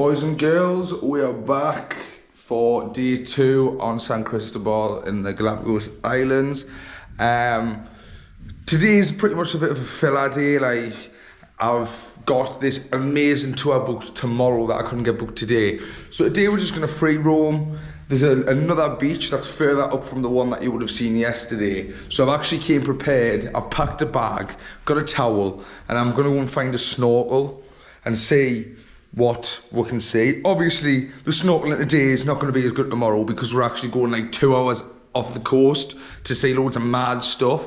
Boys and girls, we are back for day 2 on San Cristobal in the Galapagos Islands. Today's pretty much a bit of a filler day. Like, I've got this amazing tour booked tomorrow that I couldn't get booked today. So today we're just going to free roam. There's another beach that's further up from the one that you would have seen yesterday. So I've actually came prepared. I've packed a bag, got a towel, and I'm going to go and find a snorkel and see what we can see. Obviously, the snorkeling today is not going to be as good tomorrow because we're actually going like 2 hours off the coast to see loads of mad stuff,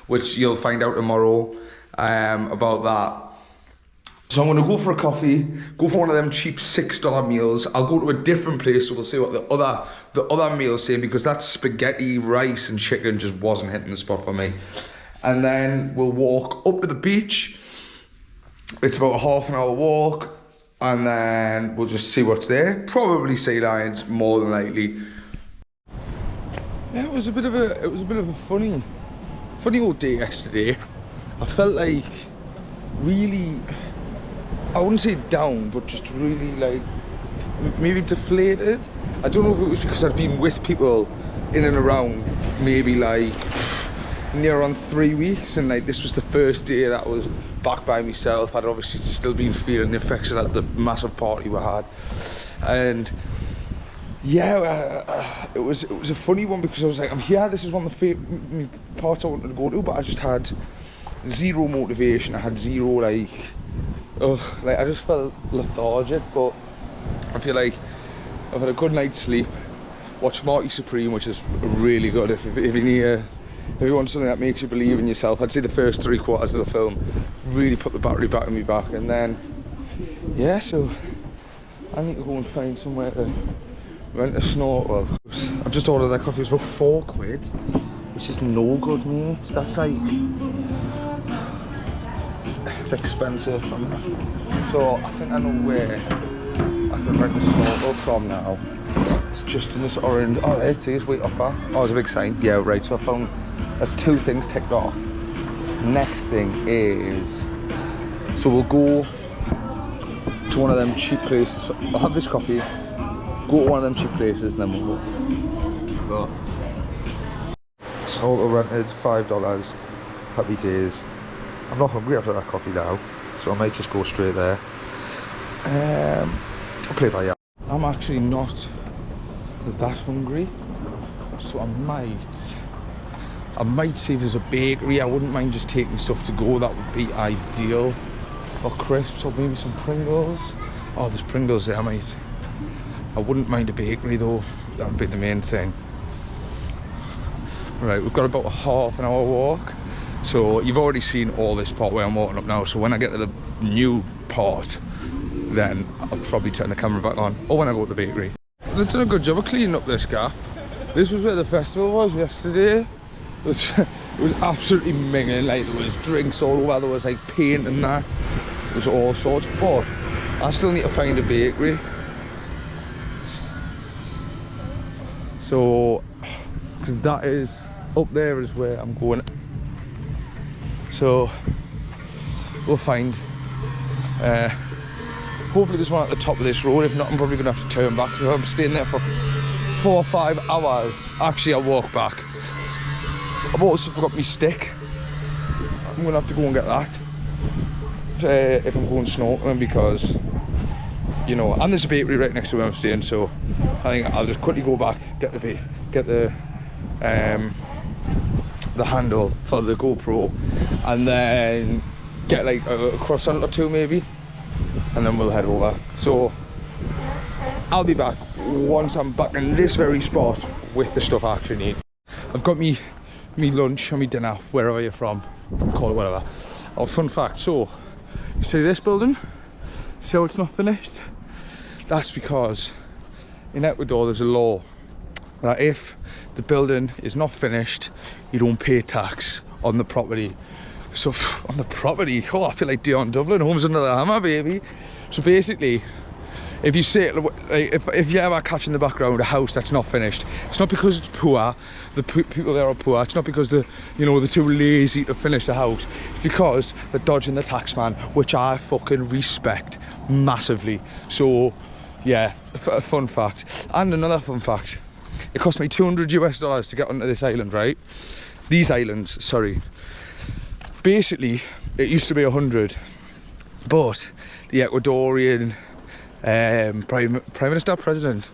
which you'll find out tomorrow about that. So I'm going to go for a coffee, go for one of them cheap $6 meals. I'll go to a different place, so we'll see what the other meals say, because that spaghetti, rice and chicken just wasn't hitting the spot for me. And then we'll walk up to the beach. It's about a half an hour walk, and then we'll just see what's there. Probably sea lions, more than likely. Yeah, it was a bit of a funny old day yesterday. I felt like really, I wouldn't say down, but just really like maybe deflated. I don't know if it was because I'd been with people in and around maybe like near on 3 weeks, and like this was the first day that I was back by myself. I'd obviously still been feeling the effects of that, the massive party we had, and yeah, it was a funny one because I was like, I'm here, this is one of the parts I wanted to go to, but I just had zero motivation. I had zero like I just felt lethargic. But I feel like I've had a good night's sleep. Watched Marty Supreme, which is really good. If you want something that makes you believe in yourself, I'd say the first 3/4 of the film really put the battery back in me back. And then yeah, so I need to go and find somewhere to rent a snorkel. I've just ordered that coffee. It's about £4, which is no good, mate. That's like, it's expensive. So I think I know where I can rent a snorkel from now. It's just in this orange. Oh, there it is. Wait offer. Oh, there's a big sign. Yeah, right. So I found, that's 2 things ticked off. Next thing is, so we'll go to one of them cheap places. I'll have this coffee, go to one of them cheap places, and then we'll go. Snorkel rented, $5. Happy days. I'm not hungry after that coffee now, so I might just go straight there. I'll play by ear. I'm actually not that hungry, so I might see if there's a bakery. I wouldn't mind just taking stuff to go. That would be ideal. Or crisps, or maybe some Pringles. Oh, there's Pringles there, mate. I wouldn't mind a bakery though. That would be the main thing. Right, we've got about a half an hour walk. So you've already seen all this part where I'm walking up now. So when I get to the new part, then I'll probably turn the camera back on. Or when I go to the bakery. They've done a good job of cleaning up this gap. This was where the festival was yesterday. It was absolutely minging. Like, there was drinks all over, there was like paint and that. It was all sorts. But I still need to find a bakery. So, because that is up there is where I'm going. So we'll find, hopefully there's one at the top of this road. If not, I'm probably gonna have to turn back. So I'm staying there for 4 or 5 hours. Actually, I'll walk back. I've also forgot my stick. I'm gonna have to go and get that if I'm going snorkeling, because you know, and there's a bakery right next to where I'm staying. So I think I'll just quickly go back, get the handle for the GoPro, and then get like a croissant or 2 maybe, and then we'll head over. So I'll be back once I'm back in this very spot with the stuff I actually need. I've got me lunch and me dinner, wherever you're from, call it whatever. Oh, fun fact, so you see this building, see how it's not finished? That's because in Ecuador there's a law that if the building is not finished, you don't pay tax on the property. So on the property, oh, I feel like Dion Dublin, home's under the hammer, baby. So basically, if you say, if you ever catch in the background a house that's not finished, it's not because it's poor, the people there are poor, it's not because they're too lazy to finish the house, it's because they're dodging the tax man, which I fucking respect massively. So yeah, a fun fact. And another fun fact. It cost me $200 to get onto this island, right? These islands, sorry. Basically, it used to be 100, but the Ecuadorian Prime Minister, President,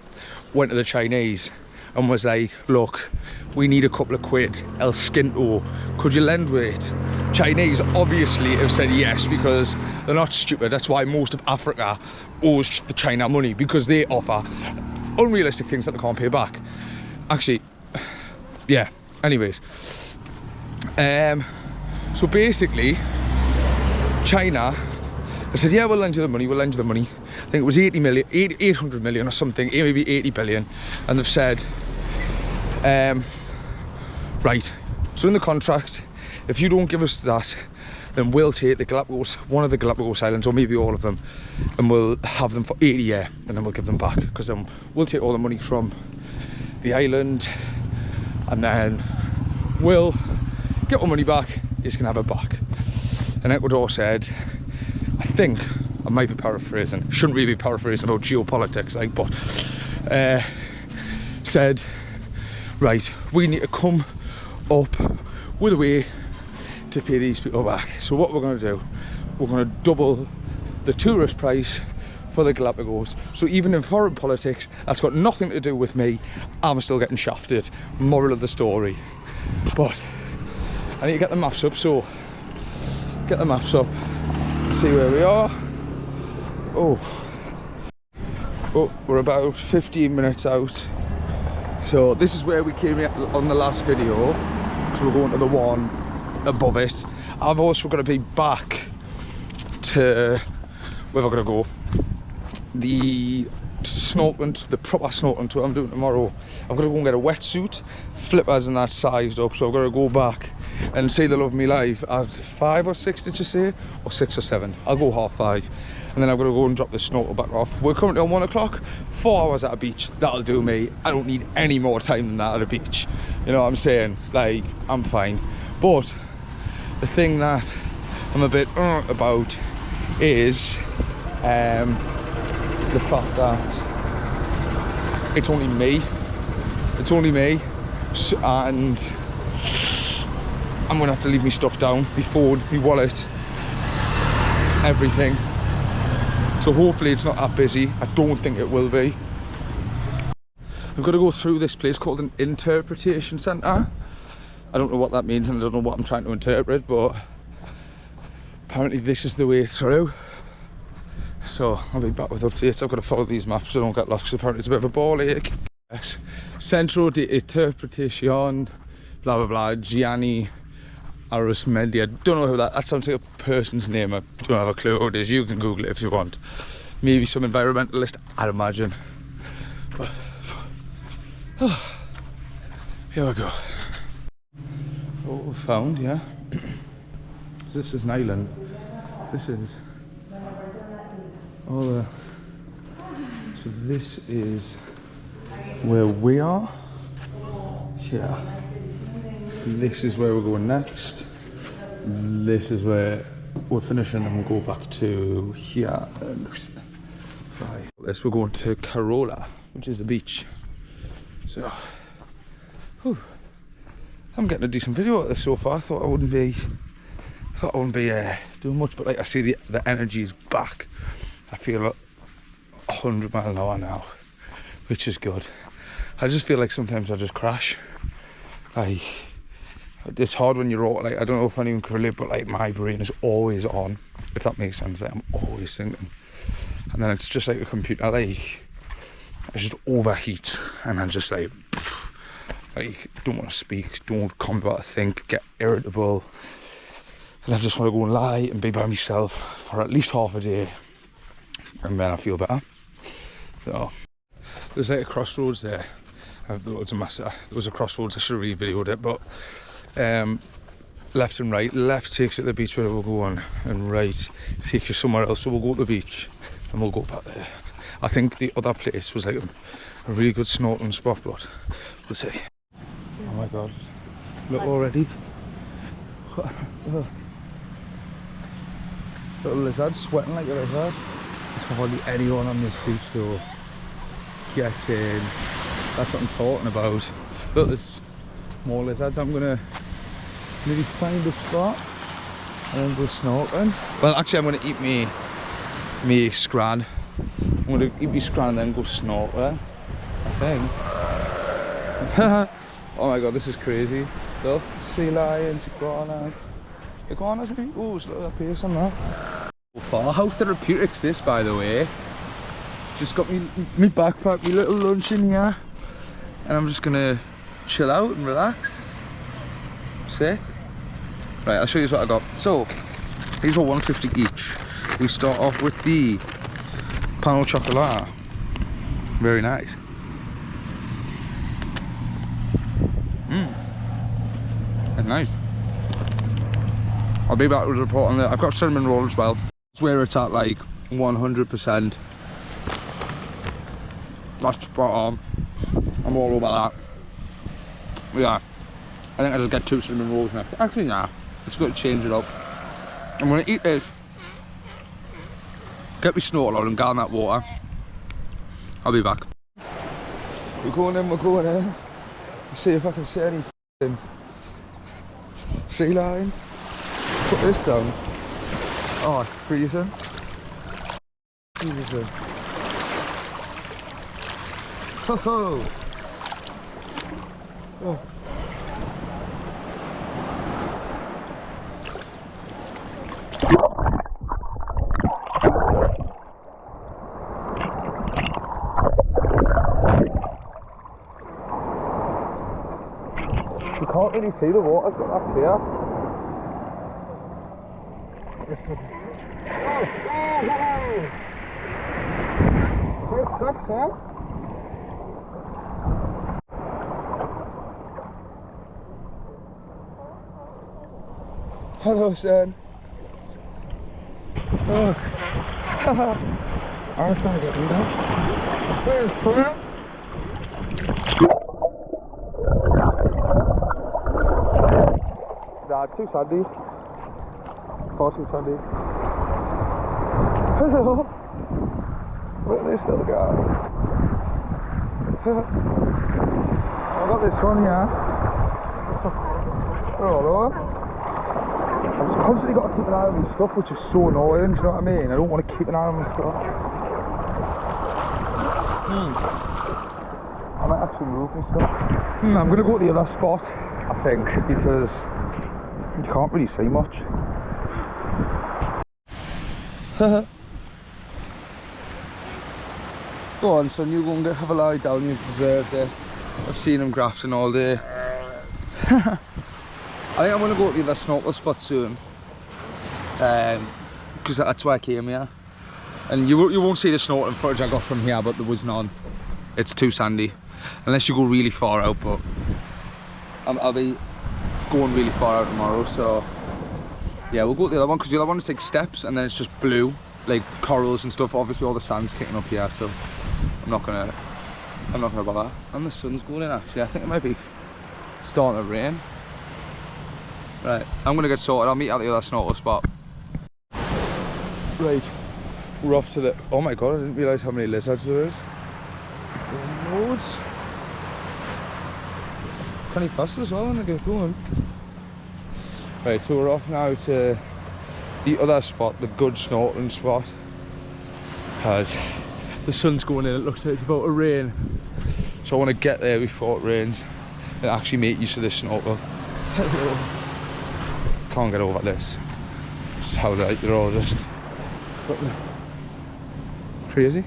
went to the Chinese and was like, look, we need a couple of quid, El Skinto, could you lend it? Chinese obviously have said yes, because they're not stupid. That's why most of Africa owes the China money, because they offer unrealistic things that they can't pay back. Actually, yeah, anyways. So basically, China, they said, yeah, we'll lend you the money, we'll lend you the money. I think it was 800 million or something, maybe 80 billion. And they've said, right, so in the contract, if you don't give us that, then we'll take the Galapagos, one of the Galapagos Islands, or maybe all of them, and we'll have them for 80 years, and then we'll give them back, because then we'll take all the money from the island, and then we'll get our money back, you can have it back. And Ecuador said, I think, I might be paraphrasing, shouldn't really be paraphrasing about geopolitics, like, but said, right, we need to come up with a way to pay these people back. So what we're going to do, we're going to double the tourist price for the Galapagos. So even in foreign politics, that's got nothing to do with me, I'm still getting shafted. Moral of the story. But I need to get the maps up, so get the maps up, see where we are. Oh, we're about 15 minutes out. So this is where we came on the last video, so we're going to the one above it. I've also got to be back to where we're going to go. The snorkeling, the proper snorkeling tour I'm doing tomorrow. I've got to go and get a wetsuit, flippers and that sized up, so I've got to go back and see the Love Me Live at 5 or 6, did you say? Or 6 or 7, I'll go 5:30. And then I've got to go and drop the snorkel back off. We're currently on 1 o'clock, 4 hours at a beach, that'll do me. I don't need any more time than that at a beach. You know what I'm saying? Like, I'm fine. But the thing that I'm a bit about is the fact that it's only me, and I'm gonna have to leave my stuff down, my phone, my wallet, everything. So hopefully it's not that busy. I don't think it will be. I've got to go through this place called an interpretation centre. I don't know what that means, and I don't know what I'm trying to interpret, but apparently this is the way through. So I'll be back with updates. I've got to follow these maps so I don't get lost, because apparently it's a bit of a ball ache. Yes. Centro de Interpretación, blah blah blah, Gianni Arismendi. I don't know who that sounds like a person's name. I don't have a clue who it is. You can Google it if you want. Maybe some environmentalist, I'd imagine. But here we go. What we found, yeah. So this is an island. This is all the. So this is where we are. Yeah. This is where we're going next. This is where we're finishing, and we'll go back to here. Right. This we're going to Carola, which is the beach. So, whew, I'm getting a decent video of this so far. I thought I wouldn't be doing much, but like I see the energy is back. I feel 100 miles an hour now, which is good. I just feel like sometimes I just crash. Like, it's hard when you're like, I don't know if anyone can relate, but like my brain is always on, if that makes sense. Like, I'm always thinking, and then it's just like a computer, like I just overheat, and I'm just like don't want to speak, don't come about to think, get irritable, and I just want to go and lie and be by myself for at least half a day, and then I feel better. So there's like a crossroads there. There was a crossroads, I should have re-videoed it, but left and right. Left takes you to the beach where we're going, and right takes you somewhere else. So we'll go to the beach and we'll go back there. I think the other place was like a really good snorkeling spot, but we'll see. Oh my god, look already. Little lizard, sweating like a lizard. hardly anyone on this beach, so get in. That's what I'm talking about. Look, there's more lizards. I'm gonna maybe find a spot and then go snorkeling. Well, actually, I'm gonna eat me scran. I'm gonna eat me scran and then go snorkeling, I think. Oh my god, this is crazy. Look, sea lions, iguanas. Iguanas, maybe? Oh, look at that pace on that. How therapeutic's this, by the way? Just got me backpack, my little lunch in here, and I'm just gonna chill out and relax. Sick. Right, I'll show you what I got. So, these were $1.50 each. We start off with the pan au chocolat. Very nice. It's nice. I'll be back with a report on that. I've got cinnamon roll as well. It's where it's at like 100%. That's spot on. I'm all over that. Yeah. I think I just get 2 cinnamon rolls next. Actually, nah. It's got to change it up. I'm gonna eat this. Get me snorkel on and get in that water. I'll be back. We're going in. Let's see if I can see any sea lion. Put this down. Oh, it's freezing. Freezing. Ho ho! Oh. You can't really see the water's got that clear. Hello, son. Look. I'm trying to get you down. Where's Sam? Nah, it's too sandy. Far too sandy. Hello. Look at this little guy. I've got this one here. Hello. I've just constantly got to keep an eye on my stuff, which is so annoying, do you know what I mean? I don't want to keep an eye on my stuff. I might actually move my stuff. I'm going to go to the other spot, I think, because you can't really see much. Go on, son, you go and have a lie down, you've deserved it. I've seen him grafting all day. I think I'm going to go to the other snorkel spot soon, because that's why I came here. And you won't see the snorkeling footage I got from here, but there was none. It's too sandy, unless you go really far out, but I'll be going really far out tomorrow, so yeah, we'll go to the other one, because the other one is like steps, and then it's just blue, like corals and stuff. Obviously all the sand's kicking up here, so I'm not gonna bother. And the sun's going in actually. I think it might be starting to rain. Right, I'm gonna get sorted. I'll meet at the other snorkel spot. Right, we're off to the... Oh my god, I didn't realise how many lizards there is. Loads. Pretty fast as well when they get going. Right, so we're off now to the other spot, the good snorkeling spot. Because the sun's going in, it looks like it's about to rain. So I want to get there before it rains and actually make use of this snorkel. Hello. Can't get over this. Just how light they're all just crazy.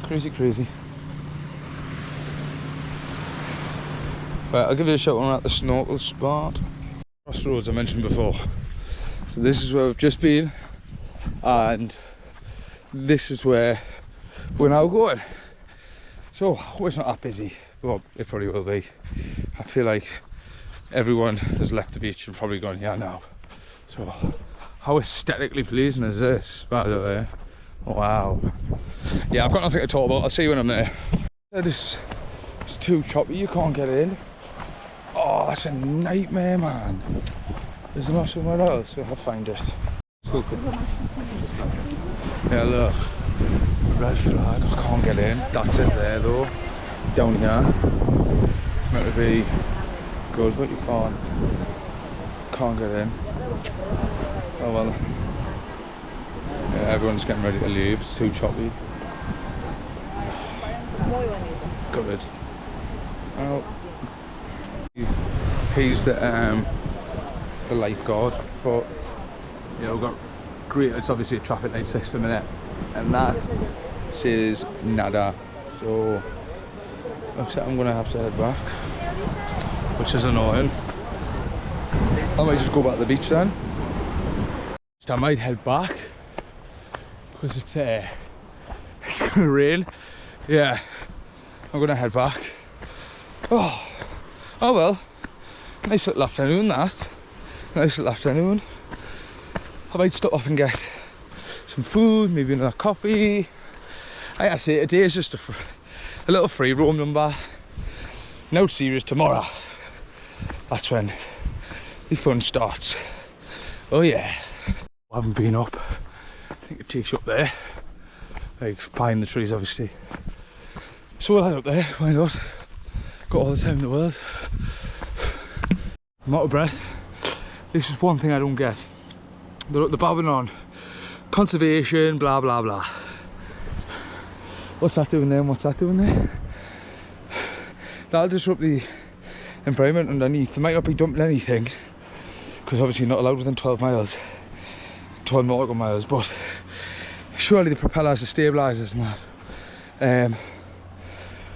Crazy. Right, I'll give you a shout out at the snorkel spot. Crossroads I mentioned before. So this is where we've just been, and this is where we're now going. So it's not that busy, but it probably will be. I feel like everyone has left the beach and probably gone here now. So how aesthetically pleasing is this, by the way? Wow. Yeah, I've got nothing to talk about. I'll see you when I'm there. It's too choppy, you can't get in. Oh, that's a nightmare, man. Is there not somewhere else? I'll find it. Let's go. Yeah, look. Red flag. I can't get in. That's it there though. Down here. Meant to be good, but you can't get in. Oh well. Yeah, everyone's getting ready to leave. It's too choppy. Good. Oh. He's the lifeguard, but you know, we've got great. It's obviously a traffic light system in it, and that says nada. So looks like I'm gonna have to head back, which is annoying. I might just go back to the beach then. I might head back because it's gonna rain. Yeah, I'm gonna head back. Oh well. Nice little afternoon, that. Nice little afternoon. I might stop off and get some food, maybe another coffee. Like I say, today is just a little free roam number. No serious tomorrow. That's when the fun starts. Oh yeah. I haven't been up. I think it takes you up there. Like behind the trees, obviously. So we'll head up there, why not? Got all the time in the world. I'm out of breath. This is one thing I don't get. They're babbling on conservation, blah blah blah. What's that doing there and what's that doing there? That'll disrupt the environment underneath. They might not be dumping anything, because obviously you're not allowed within 12 nautical miles, but surely the propellers, the stabilisers and that,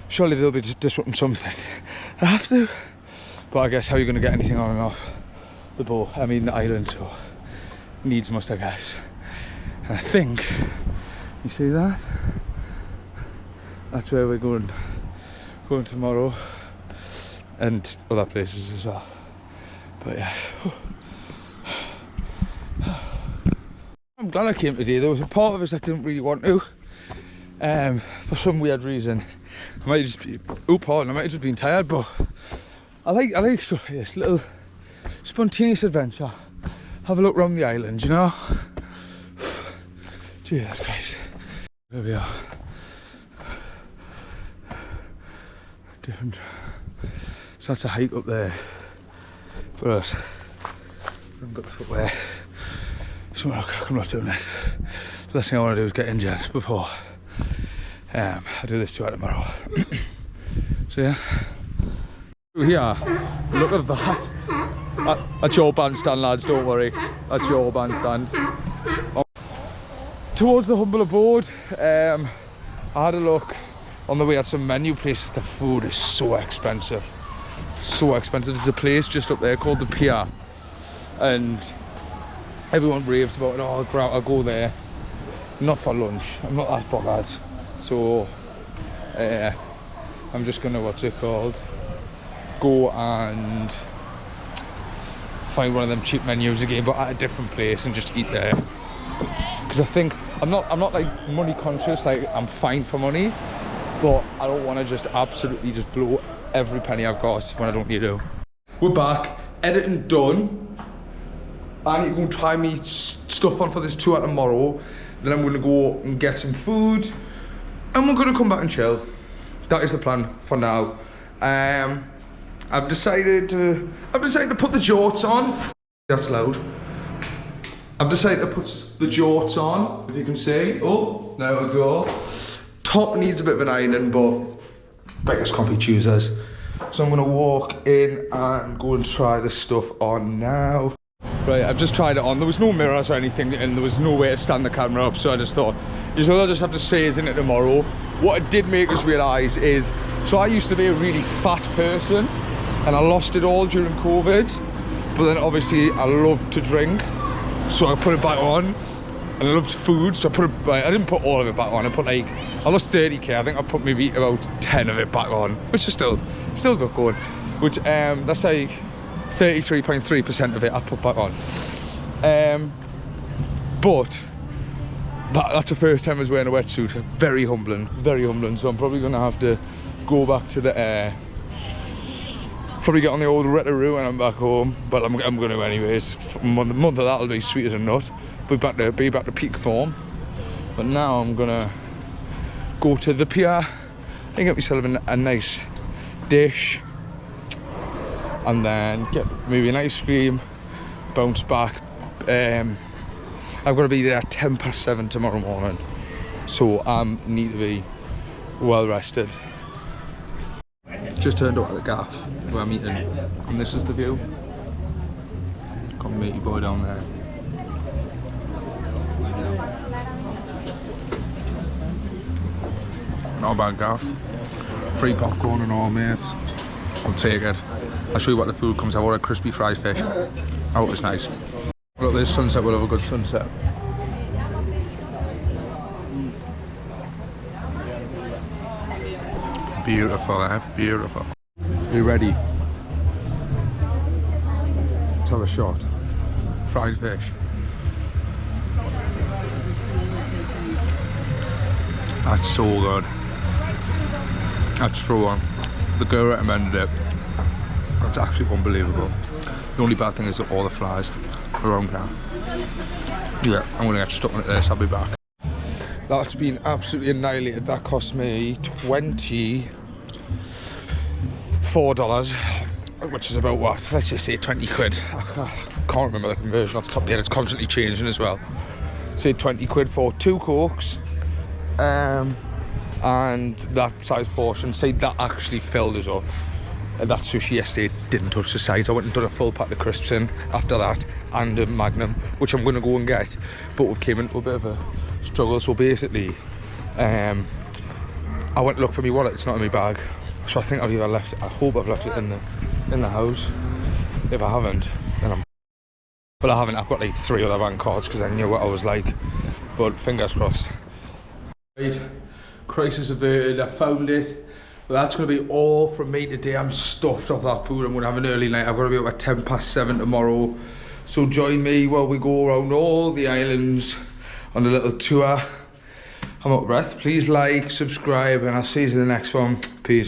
surely they'll be disrupting something. I have to. But I guess how are you going to get anything on and off the boat? I mean the island, so needs must, I guess. And I think, you see that? That's where we're going tomorrow, and other places as well. But yeah. I'm glad I came today. There was a part of us that didn't really want to. For some weird reason. I might just be, I might have just been tired, but I like stuff like this, little spontaneous adventure. Have a look around the island, you know? Jesus Christ. There we are. Different. So that's a hike up there for us. I haven't got the footwear. So I'm not doing this. The last thing I want to do is get injured before I do this tour tomorrow. So yeah. Here, look at that. That's your bandstand, lads, don't worry. That's your bandstand. Towards the humble abode, I had a look on the way at some menu places. The food is so expensive. So expensive. There's a place just up there called the Pier, and everyone raves about it. Oh, I'll go there. Not for lunch. I'm not that bothered. So, I'm just gonna, what's it called? Go and find one of them cheap menus again, but at a different place, and just eat there. Because I think I'm not like money conscious. Like, I'm fine for money, but I don't want to just absolutely just blow every penny I've got when I don't need to. We're back, editing done. I need to go and try me stuff on for this tour tomorrow. Then I'm going to go and get some food, and we're going to come back and chill. That is the plan for now. I've decided to put the jorts on. That's loud. I've decided to put the jorts on, if you can see. Oh, there we go. Top needs a bit of an ironing, but beggars can't be choosers. So I'm gonna walk in and go and try this stuff on now. Right, I've just tried it on. There was no mirrors or anything, and there was no way to stand the camera up, so I just thought, I'll just have to say it's in it tomorrow. What it did make us realise is, so I used to be a really fat person, and I lost it all during COVID, but then obviously I love to drink, so I put it back on, and I loved food, so I put it back. I didn't put all of it back on. I lost 30k. I think I put maybe about 10 of it back on, which is still good going. Which that's like 33.3% of it I put back on. But that's the first time I was wearing a wetsuit. Very humbling, very humbling. So I'm probably gonna have to go back to the probably get on the old Retaroo when I'm back home, but I'm going to anyways. A month of that will be sweet as a nut. Be back to peak form. But now I'm gonna go to the pier and get myself a nice dish, and then get maybe an ice cream, bounce back. I've got to be there at 7:10 tomorrow morning, so I need to be well rested. Just turned up at the gaff where I'm eating, and this is the view. Got my matey boy down there. Not a bad gaff. Free popcorn and all, mates. I'll take it. I'll show you what the food comes out. I ordered crispy fried fish. I hope it's nice. Look, this sunset, we'll have a good sunset. Beautiful, eh? Beautiful. Are you ready? Let's have a shot. Fried fish. That's so good. That's true one. The girl recommended it. It's actually unbelievable. The only bad thing is that all the flies are on camera. Yeah, I'm gonna get stuck into this, I'll be back. That's been absolutely annihilated. That cost me $24, which is about what? Let's just say 20 quid. I can't remember the conversion off the top of the head, it's constantly changing as well. Say 20 quid for 2 Cokes. And that size portion, say that actually filled us up. That sushi yesterday didn't touch the sides. I went and done a full pack of crisps in after that, and a Magnum, which I'm going to go and get, but we've came into a bit of a struggle. So basically I went to look for my wallet, it's not in my bag, so I think I've either left it, I hope I've left it in the house. If I haven't, then but I haven't. I've got like 3 other bank cards because I knew what I was like, but fingers crossed. Right, crisis averted, I found it. Well, that's going to be all from me today. I'm stuffed off that food. I'm going to have an early night. I've got to be up at 7:10 tomorrow. So join me while we go around all the islands on a little tour. I'm out of breath. Please like, subscribe, and I'll see you in the next one. Peace.